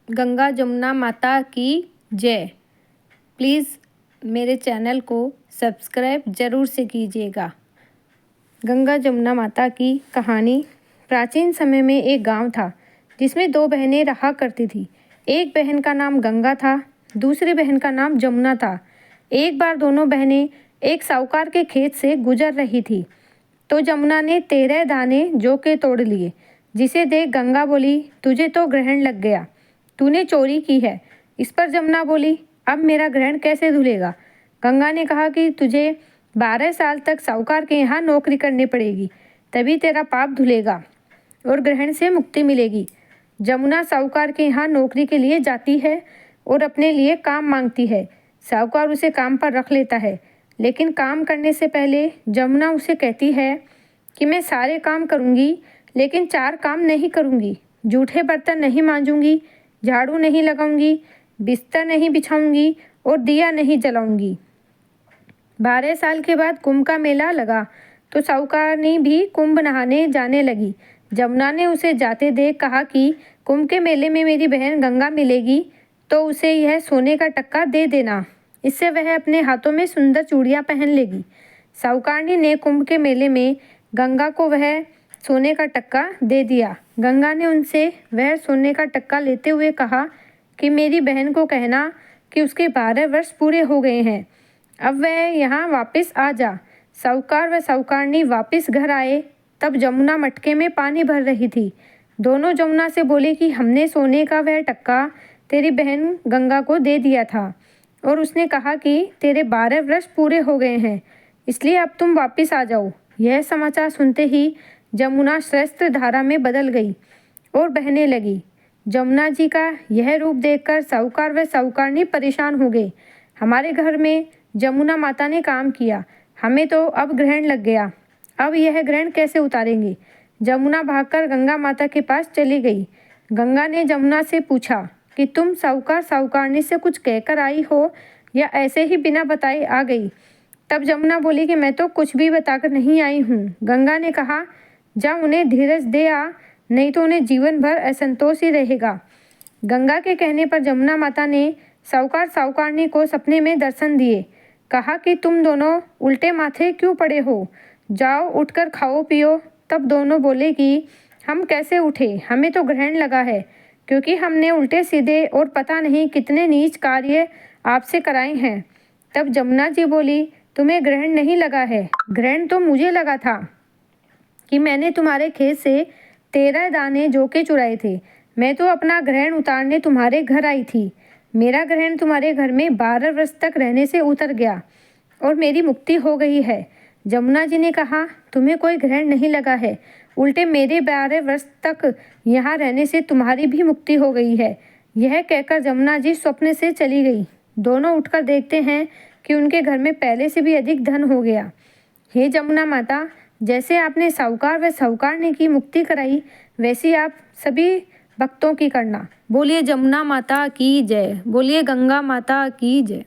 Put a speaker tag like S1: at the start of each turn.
S1: गंगा जमुना माता की जय। प्लीज़ मेरे चैनल को सब्सक्राइब ज़रूर से कीजिएगा। गंगा जमुना माता की कहानी। प्राचीन समय में एक गांव था जिसमें दो बहनें रहा करती थी। एक बहन का नाम गंगा था, दूसरी बहन का नाम जमुना था। एक बार दोनों बहनें एक साहूकार के खेत से गुजर रही थी तो जमुना ने 13 दाने जौ के तोड़ लिए, जिसे देख गंगा बोली, तुझे तो ग्रहण लग गया, तूने चोरी की है। इस पर जमुना बोली, अब मेरा ग्रहण कैसे धुलेगा। गंगा ने कहा कि तुझे 12 साल तक साहूकार के यहाँ नौकरी करनी पड़ेगी, तभी तेरा पाप धुलेगा और ग्रहण से मुक्ति मिलेगी। जमुना साहूकार के यहाँ नौकरी के लिए जाती है और अपने लिए काम मांगती है। साहूकार उसे काम पर रख लेता है, लेकिन काम करने से पहले जमुना उसे कहती है कि मैं सारे काम करूँगी, लेकिन 4 काम नहीं करूँगी। जूठे बर्तन नहीं मांजूंगी, झाड़ू नहीं लगाऊंगी, बिस्तर नहीं बिछाऊंगी और दिया नहीं जलाऊंगी। 12 साल के बाद कुंभ का मेला लगा तो साहूकारनी भी कुंभ नहाने जाने लगी। जमुना ने उसे जाते देख कहा कि कुंभ के मेले में मेरी बहन गंगा मिलेगी तो उसे यह सोने का टक्का दे देना, इससे वह अपने हाथों में सुंदर चूड़ियाँ पहन लेगी। साहूकारनी ने कुंभ के मेले में गंगा को वह सोने का टक्का दे दिया। गंगा ने उनसे वह सोने का टक्का लेते हुए कहा कि मेरी बहन को कहना कि उसके 12 वर्ष पूरे हो गए हैं, अब वह यहाँ वापस आ जा। साहूकार व साहूकारनी वापस घर आए तब जमुना मटके में पानी भर रही थी। दोनों जमुना से बोले कि हमने सोने का वह टक्का तेरी बहन गंगा को दे दिया था और उसने कहा कि तेरे 12 वर्ष पूरे हो गए हैं, इसलिए अब तुम वापस आ जाओ। यह समाचार सुनते ही जमुना सहस्त्र धारा में बदल गई और बहने लगी। जमुना जी का यह रूप देखकर साहूकार व साहूकारनी परेशान हो गए। हमारे घर में जमुना माता ने काम किया, हमें तो अब ग्रहण लग गया, अब यह ग्रहण कैसे उतारेंगे। जमुना भागकर गंगा माता के पास चली गई। गंगा ने जमुना से पूछा कि तुम साहूकार साहूकारनी से कुछ कहकर आई हो या ऐसे ही बिना बताए आ गई। तब जमुना बोली कि मैं तो कुछ भी बताकर नहीं आई हूँ। गंगा ने कहा, जा उन्हें धीरज दे आ, नहीं तो उन्हें जीवन भर असंतोष ही रहेगा। गंगा के कहने पर जमुना माता ने साहूकार साहूकारनी को सपने में दर्शन दिए। कहा कि तुम दोनों उल्टे माथे क्यों पड़े हो, जाओ उठकर खाओ पियो। तब दोनों बोले कि हम कैसे उठे, हमें तो ग्रहण लगा है, क्योंकि हमने उल्टे सीधे और पता नहीं कितने नीच कार्य आपसे कराए हैं। तब जमुना जी बोली, तुम्हें ग्रहण नहीं लगा है, ग्रहण तो मुझे लगा था कि मैंने तुम्हारे खेत से 13 दाने जौ के चुराए थे। मैं तो अपना ग्रहण उतारने तुम्हारे घर आई थी। मेरा ग्रहण तुम्हारे घर में 12 वर्ष तक रहने से उतर गया और मेरी मुक्ति हो गई है। जमुना जी ने कहा, तुम्हें कोई ग्रहण नहीं लगा है, उल्टे मेरे 12 वर्ष तक यहाँ रहने से तुम्हारी भी मुक्ति हो गई है। यह कहकर जमुना जी स्वप्न से चली गई। दोनों उठकर देखते हैं कि उनके घर में पहले से भी अधिक धन हो गया। हे जमुना माता, जैसे आपने साहूकार व साहूकारनी की मुक्ति कराई, वैसी आप सभी भक्तों की करना। बोलिए जमुना माता की जय, बोलिए गंगा माता की जय।